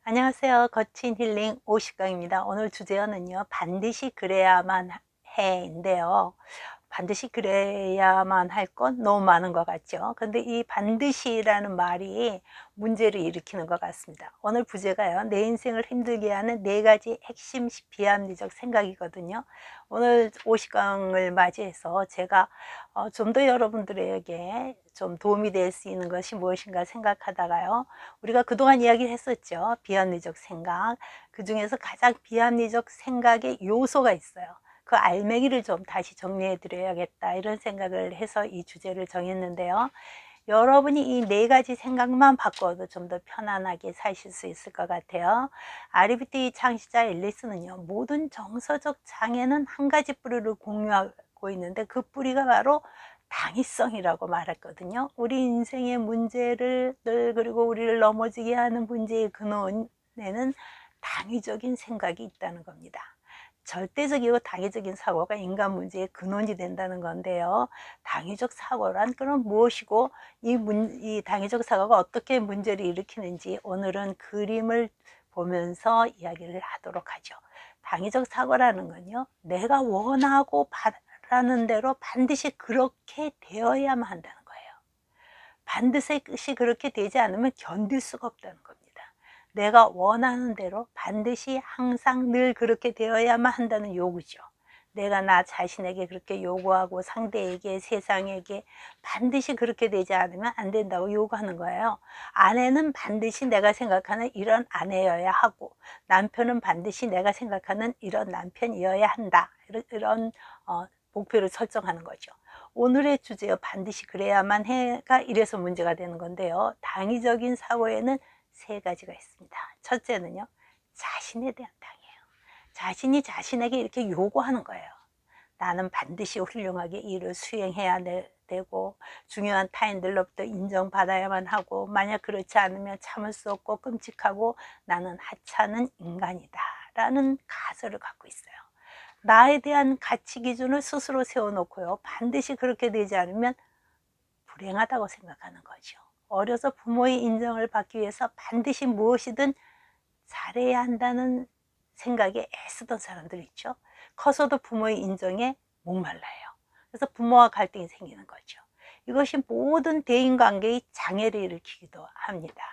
안녕하세요. 거친 힐링 오십강입니다. 오늘 주제어는요, 반드시 그래야만 해인데요. 반드시 그래야만 할 건 너무 많은 것 같죠. 근데 이 반드시라는 말이 문제를 일으키는 것 같습니다. 오늘 부제가요, 내 인생을 힘들게 하는 4가지 핵심 비합리적 생각이거든요. 오늘 오십강을 맞이해서 제가 좀 더 여러분들에게 좀 도움이 될 수 있는 것이 무엇인가 생각하다가요, 우리가 그동안 이야기했었죠. 비합리적 생각. 그중에서 가장 비합리적 생각의 요소가 있어요. 그 알맹이를 좀 다시 정리해 드려야겠다, 이런 생각을 해서 이 주제를 정했는데요. 여러분이 이 4가지 생각만 바꿔도 좀 더 편안하게 사실 수 있을 것 같아요. RBT 창시자 앨리스는요, 모든 정서적 장애는 한 가지 뿌리를 공유하고 있는데 그 뿌리가 바로 당위성이라고 말했거든요. 우리 인생의 문제를 그리고 우리를 넘어지게 하는 문제의 근원에는 당위적인 생각이 있다는 겁니다. 절대적이고 당위적인 사고가 인간 문제의 근원이 된다는 건데요. 당위적 사고란 그럼 무엇이고, 이 당위적 사고가 어떻게 문제를 일으키는지 오늘은 그림을 보면서 이야기를 하도록 하죠. 당위적 사고라는 건요, 내가 원하고 바라는 대로 반드시 그렇게 되어야만 한다는 거예요. 반드시 그렇게 되지 않으면 견딜 수가 없다는 겁니다. 내가 원하는 대로 반드시 항상 늘 그렇게 되어야만 한다는 요구죠. 내가 나 자신에게 그렇게 요구하고 상대에게, 세상에게 반드시 그렇게 되지 않으면 안 된다고 요구하는 거예요. 아내는 반드시 내가 생각하는 이런 아내여야 하고, 남편은 반드시 내가 생각하는 이런 남편이어야 한다, 이런 목표를 설정하는 거죠. 오늘의 주제요, 반드시 그래야만 해가 이래서 문제가 되는 건데요. 당위적인 사고에는 3가지가 있습니다. 첫째는요, 자신에 대한 당이에요. 자신이 자신에게 이렇게 요구하는 거예요. 나는 반드시 훌륭하게 일을 수행해야 되고, 중요한 타인들로부터 인정받아야만 하고, 만약 그렇지 않으면 참을 수 없고 끔찍하고, 나는 하찮은 인간이다 라는 가설을 갖고 있어요. 나에 대한 가치 기준을 스스로 세워놓고요, 반드시 그렇게 되지 않으면 불행하다고 생각하는 거죠. 어려서 부모의 인정을 받기 위해서 반드시 무엇이든 잘해야 한다는 생각에 애쓰던 사람들 있죠. 커서도 부모의 인정에 목말라요. 그래서 부모와 갈등이 생기는 거죠. 이것이 모든 대인관계의 장애를 일으키기도 합니다.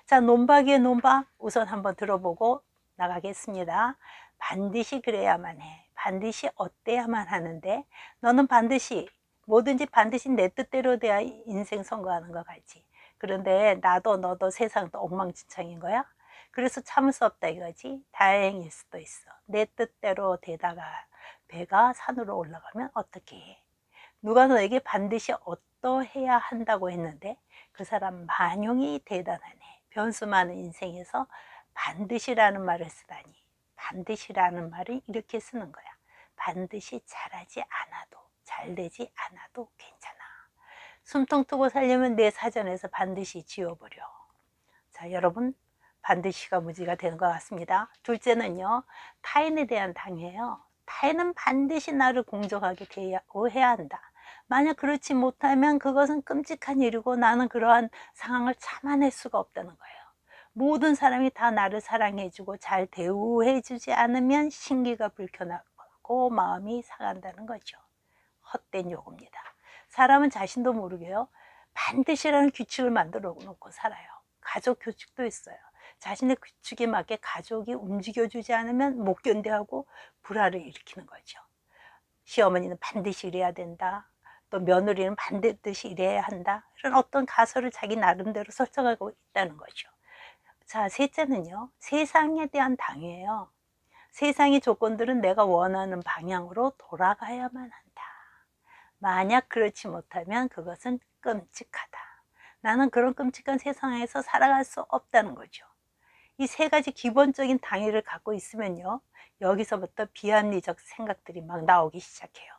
자, 논박이의 논박 우선 한번 들어보고 나가겠습니다. 반드시 그래야만 해. 반드시 어때야만 하는데, 너는 반드시 뭐든지 반드시 내 뜻대로 돼야 인생 선거하는 것 같지. 그런데 나도 너도 세상도 엉망진창인 거야. 그래서 참을 수 없다 이거지. 다행일 수도 있어. 내 뜻대로 되다가 배가 산으로 올라가면 어떻게 해? 누가 너에게 반드시 어떠해야 한다고 했는데 그 사람 만용이 대단하네. 변수 많은 인생에서 반드시라는 말을 쓰다니. 반드시라는 말을 이렇게 쓰는 거야. 반드시 잘하지 않아도, 잘 되지 않아도 괜찮아. 숨통 트고 살려면 내 사전에서 반드시 지워버려. 자, 여러분, 반드시가 무지가 되는 것 같습니다. 둘째는요, 타인에 대한 당이에요. 타인은 반드시 나를 공정하게 대해야 한다. 만약 그렇지 못하면 그것은 끔찍한 일이고 나는 그러한 상황을 참아낼 수가 없다는 거예요. 모든 사람이 다 나를 사랑해주고 잘 대우해주지 않으면 심기가 불편하고 마음이 상한다는 거죠. 헛된 요구입니다. 사람은 자신도 모르게요, 반드시라는 규칙을 만들어 놓고 살아요. 가족 규칙도 있어요. 자신의 규칙에 맞게 가족이 움직여주지 않으면 못 견뎌하고 불화를 일으키는 거죠. 시어머니는 반드시 이래야 된다. 또 며느리는 반드시 이래야 한다. 이런 어떤 가설을 자기 나름대로 설정하고 있다는 거죠. 자, 셋째는요, 세상에 대한 당위예요. 세상의 조건들은 내가 원하는 방향으로 돌아가야만 한다. 만약 그렇지 못하면 그것은 끔찍하다. 나는 그런 끔찍한 세상에서 살아갈 수 없다는 거죠. 이 3가지 기본적인 당위를 갖고 있으면요, 여기서부터 비합리적 생각들이 막 나오기 시작해요.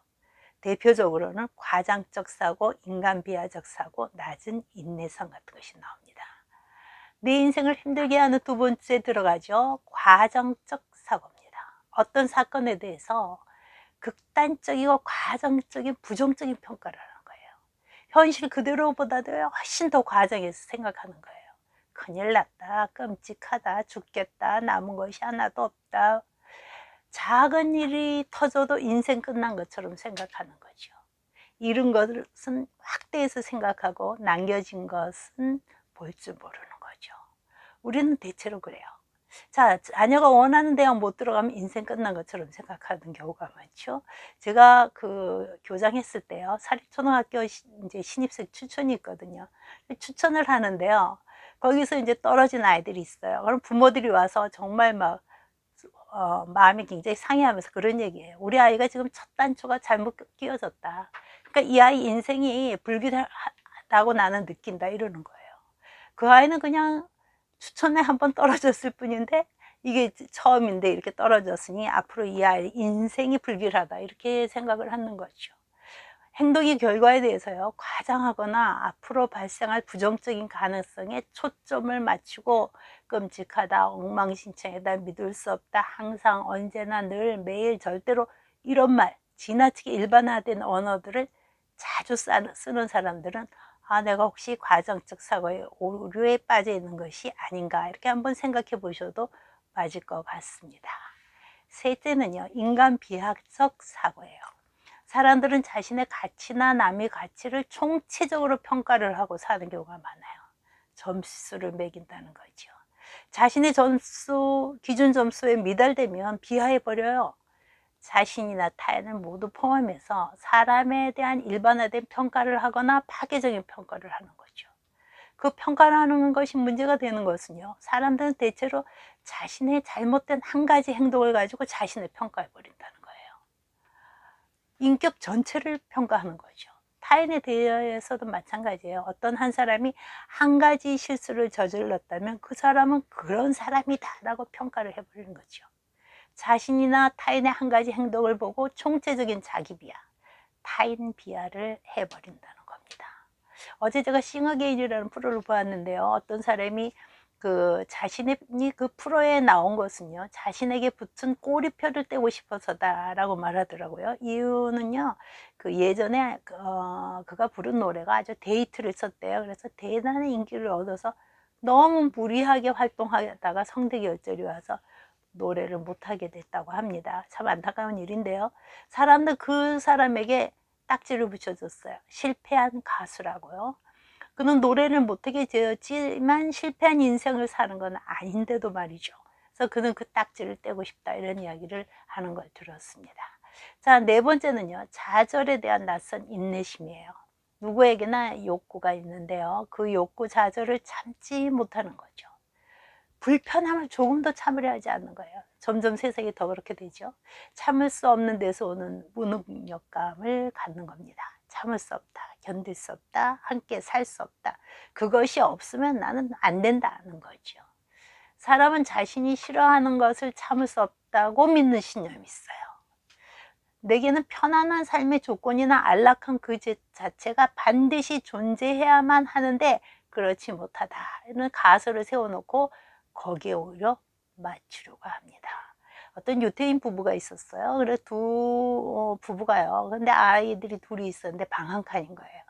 대표적으로는 과장적 사고, 인간 비하적 사고, 낮은 인내성 같은 것이 나옵니다. 내 인생을 힘들게 하는 2번째 들어가죠. 과정적 사고입니다. 어떤 사건에 대해서 극단적이고 과정적인 부정적인 평가를 하는 거예요. 현실 그대로보다도 훨씬 더 과장해서 생각하는 거예요. 큰일 났다, 끔찍하다, 죽겠다, 남은 것이 하나도 없다. 작은 일이 터져도 인생 끝난 것처럼 생각하는 거죠. 잃은 것은 확대해서 생각하고 남겨진 것은 볼 줄 모르는 거죠. 우리는 대체로 그래요. 자, 자녀가 원하는 대학 못 들어가면 인생 끝난 것처럼 생각하는 경우가 많죠. 제가 그 교장했을 때요, 사립초등학교 이제 신입생 추천이 있거든요. 추천을 하는데요, 거기서 이제 떨어진 아이들이 있어요. 그럼 부모들이 와서 정말 막 마음이 굉장히 상해하면서 그런 얘기예요. 우리 아이가 지금 첫 단초가 잘못 끼워졌다. 그러니까 이 아이 인생이 불길하다고 나는 느낀다, 이러는 거예요. 그 아이는 그냥 추천에 한번 떨어졌을 뿐인데 이게 처음인데 이렇게 떨어졌으니 앞으로 이 아이 인생이 불길하다, 이렇게 생각을 하는 거죠. 행동의 결과에 대해서요, 과장하거나 앞으로 발생할 부정적인 가능성에 초점을 맞추고 끔찍하다, 엉망진창이다, 믿을 수 없다, 항상, 언제나, 늘, 매일, 절대로, 이런 말, 지나치게 일반화된 언어들을 자주 쓰는 사람들은 내가 혹시 과정적 사고의 오류에 빠져 있는 것이 아닌가, 이렇게 한번 생각해 보셔도 맞을 것 같습니다. 셋째는요, 인간 비하적 사고예요. 사람들은 자신의 가치나 남의 가치를 총체적으로 평가를 하고 사는 경우가 많아요. 점수를 매긴다는 거죠. 자신의 기준 점수에 미달되면 비하해버려요. 자신이나 타인을 모두 포함해서 사람에 대한 일반화된 평가를 하거나 파괴적인 평가를 하는 거죠. 그 평가를 하는 것이 문제가 되는 것은요, 사람들은 대체로 자신의 잘못된 한 가지 행동을 가지고 자신을 평가해 버린다는 거예요. 인격 전체를 평가하는 거죠. 타인에 대해서도 마찬가지예요. 어떤 한 사람이 한 가지 실수를 저질렀다면 그 사람은 그런 사람이다 라고 평가를 해버리는 거죠. 자신이나 타인의 한 가지 행동을 보고 총체적인 자기 비하, 타인 비하를 해버린다는 겁니다. 어제 제가 싱어게인이라는 프로를 보았는데요, 어떤 사람이 자신이 그 프로에 나온 것은요, 자신에게 붙은 꼬리표를 떼고 싶어서다라고 말하더라고요. 이유는요, 예전에 그가 부른 노래가 아주 데이트를 쳤대요. 그래서 대단한 인기를 얻어서 너무 무리하게 활동하다가 성대결절이 와서 노래를 못하게 됐다고 합니다. 참 안타까운 일인데요, 사람들 그 사람에게 딱지를 붙여줬어요. 실패한 가수라고요. 그는 노래를 못하게 되었지만 실패한 인생을 사는 건 아닌데도 말이죠. 그래서 그는 그 딱지를 떼고 싶다, 이런 이야기를 하는 걸 들었습니다. 자, 네 번째는요, 좌절에 대한 낯선 인내심이에요. 누구에게나 욕구가 있는데요, 그 욕구 좌절을 참지 못하는 거죠. 불편함을 조금 더 참으려 하지 않는 거예요. 점점 세상이 더 그렇게 되죠. 참을 수 없는 데서 오는 무능력감을 갖는 겁니다. 참을 수 없다, 견딜 수 없다, 함께 살 수 없다, 그것이 없으면 나는 안 된다는 거죠. 사람은 자신이 싫어하는 것을 참을 수 없다고 믿는 신념이 있어요. 내게는 편안한 삶의 조건이나 안락한 그 자체가 반드시 존재해야만 하는데 그렇지 못하다, 이런 가설을 세워놓고 거기에 오히려 맞추려고 합니다. 어떤 유태인 부부가 있었어요. 그래 부부가요, 근데 아이들이 둘이 있었는데 방 한 칸인 거예요.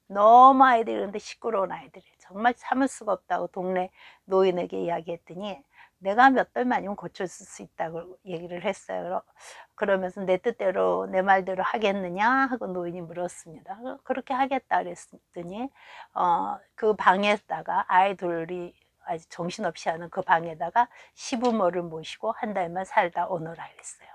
너무 아이들이, 근데 시끄러운 아이들이 정말 참을 수가 없다고 동네 노인에게 이야기했더니 내가 몇 달 만이면 고쳐줄 수 있다고 얘기를 했어요. 그러면서 내 뜻대로 내 말대로 하겠느냐 하고 노인이 물었습니다. 그렇게 하겠다 그랬더니 그 방에다가 아이들이 아주 정신없이 하는 그 방에다가 시부모를 모시고 한 달만 살다 오너라 그랬어요.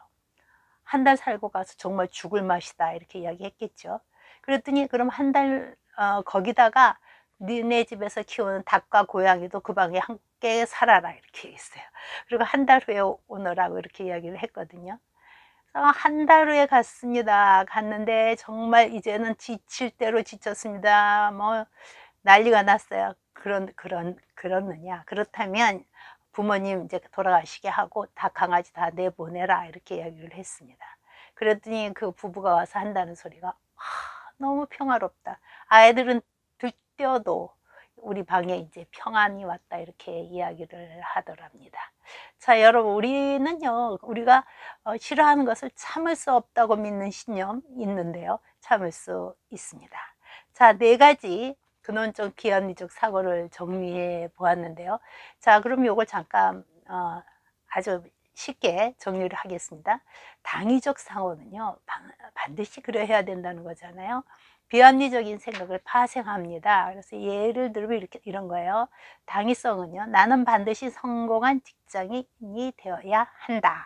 한 달 살고 가서 정말 죽을 맛이다, 이렇게 이야기했겠죠. 그랬더니 그럼 한 달 거기다가 니네 집에서 키우는 닭과 고양이도 그 방에 함께 살아라, 이렇게 했어요. 그리고 한 달 후에 오너라고 이렇게 이야기를 했거든요. 한 달 후에 갔습니다. 갔는데 정말 이제는 지칠 대로 지쳤습니다. 뭐 난리가 났어요. 그렇느냐, 그렇다면 부모님 이제 돌아가시게 하고 닭 강아지 다 내보내라, 이렇게 이야기를 했습니다. 그랬더니 그 부부가 와서 한다는 소리가 너무 평화롭다, 아이들은 들뛰어도 우리 방에 이제 평안이 왔다, 이렇게 이야기를 하더랍니다. 자, 여러분, 우리는요, 우리가 싫어하는 것을 참을 수 없다고 믿는 신념 있는데요, 참을 수 있습니다. 자, 네 가지 근원적 비합리적 사고를 정리해 보았는데요. 자, 그럼 요걸 잠깐 아주 쉽게 정리를 하겠습니다. 당위적 사고는요, 반드시 그래야 된다는 거잖아요. 비합리적인 생각을 파생합니다. 그래서 예를 들면 이런 거예요. 당위성은요, 나는 반드시 성공한 직장인이 되어야 한다.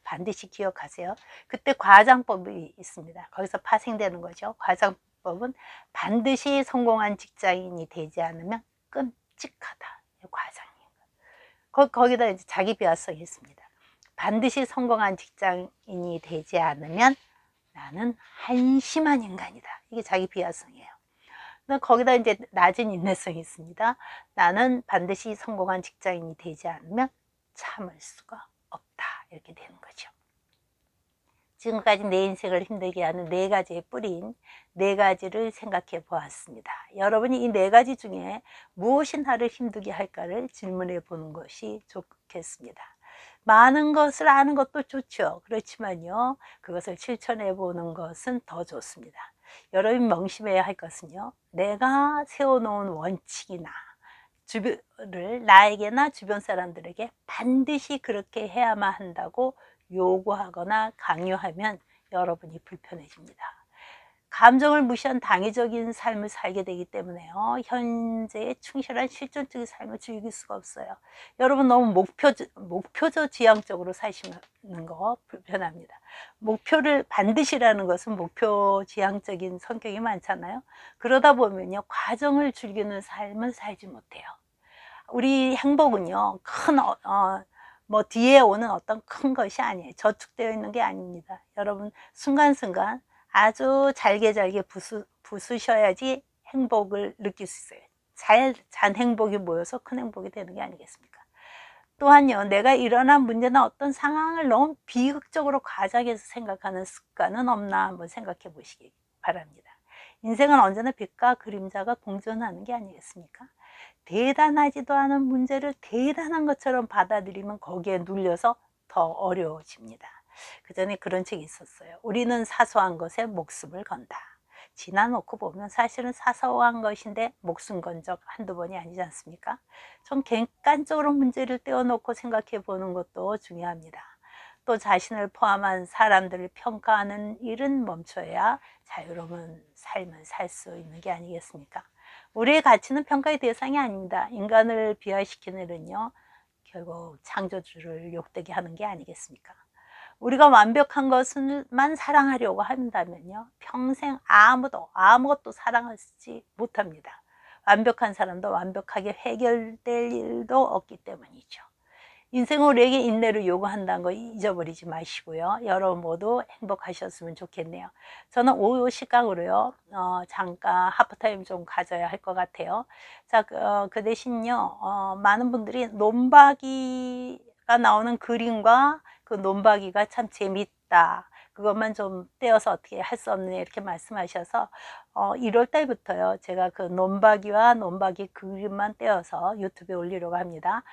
반드시 기억하세요. 그때 과장법이 있습니다. 거기서 파생되는 거죠. 과장법은 반드시 성공한 직장인이 되지 않으면 끔찍하다. 과장님. 거기다 이제 자기 비하성이 있습니다. 반드시 성공한 직장인이 되지 않으면 나는 한심한 인간이다. 이게 자기 비하성이에요. 거기다 이제 낮은 인내성이 있습니다. 나는 반드시 성공한 직장인이 되지 않으면 참을 수가 없다. 이렇게 되는 거죠. 지금까지 내 인생을 힘들게 하는 4가지의 뿌리인 4가지를 생각해 보았습니다. 여러분이 이 4가지 중에 무엇이 나를 힘들게 할까를 질문해 보는 것이 좋겠습니다. 많은 것을 아는 것도 좋죠. 그렇지만요, 그것을 실천해 보는 것은 더 좋습니다. 여러분이 명심해야 할 것은요, 내가 세워놓은 원칙이나 주변을 나에게나 주변 사람들에게 반드시 그렇게 해야만 한다고 요구하거나 강요하면 여러분이 불편해집니다. 감정을 무시한 당위적인 삶을 살게 되기 때문에요, 현재의 충실한 실존적인 삶을 즐길 수가 없어요. 여러분 너무 목표저 지향적으로 사시는 거 불편합니다. 목표를 반드시라는 것은 목표 지향적인 성격이 많잖아요. 그러다 보면요, 과정을 즐기는 삶을 살지 못해요. 우리 행복은요, 뭐 뒤에 오는 어떤 큰 것이 아니에요. 저축되어 있는 게 아닙니다. 여러분 순간순간 아주 잘게 부수셔야지 행복을 느낄 수 있어요. 잔 행복이 모여서 큰 행복이 되는 게 아니겠습니까? 또한요, 내가 일어난 문제나 어떤 상황을 너무 비극적으로 과장해서 생각하는 습관은 없나 한번 생각해 보시기 바랍니다. 인생은 언제나 빛과 그림자가 공존하는 게 아니겠습니까? 대단하지도 않은 문제를 대단한 것처럼 받아들이면 거기에 눌려서 더 어려워집니다. 그 전에 그런 책이 있었어요. 우리는 사소한 것에 목숨을 건다. 지나놓고 보면 사실은 사소한 것인데 목숨 건 적 한두 번이 아니지 않습니까? 좀 객관적으로 문제를 떼어놓고 생각해 보는 것도 중요합니다. 또 자신을 포함한 사람들을 평가하는 일은 멈춰야 자유로운 삶을 살 수 있는 게 아니겠습니까? 우리의 가치는 평가의 대상이 아닙니다. 인간을 비하시키는 일은요, 결국 창조주를 욕되게 하는 게 아니겠습니까? 우리가 완벽한 것만 사랑하려고 한다면요, 평생 아무것도 사랑하지 못합니다. 완벽한 사람도 완벽하게 해결될 일도 없기 때문이죠. 인생은 우리에게 인내를 요구한다는 거 잊어버리지 마시고요. 여러분 모두 행복하셨으면 좋겠네요. 저는 오후 식강으로요, 잠깐 하프타임 좀 가져야 할 것 같아요. 자, 그 대신요, 많은 분들이 논바기가 나오는 그림과 그 논바기가 참 재밌다. 그것만 좀 떼어서 어떻게 할 수 없느냐 이렇게 말씀하셔서 1월 달부터요, 제가 그 논바기와 논바기 그림만 떼어서 유튜브에 올리려고 합니다.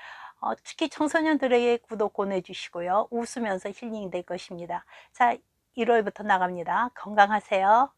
특히 청소년들에게 구독 권해주시고요. 웃으면서 힐링이 될 것입니다. 자, 1월부터 나갑니다. 건강하세요.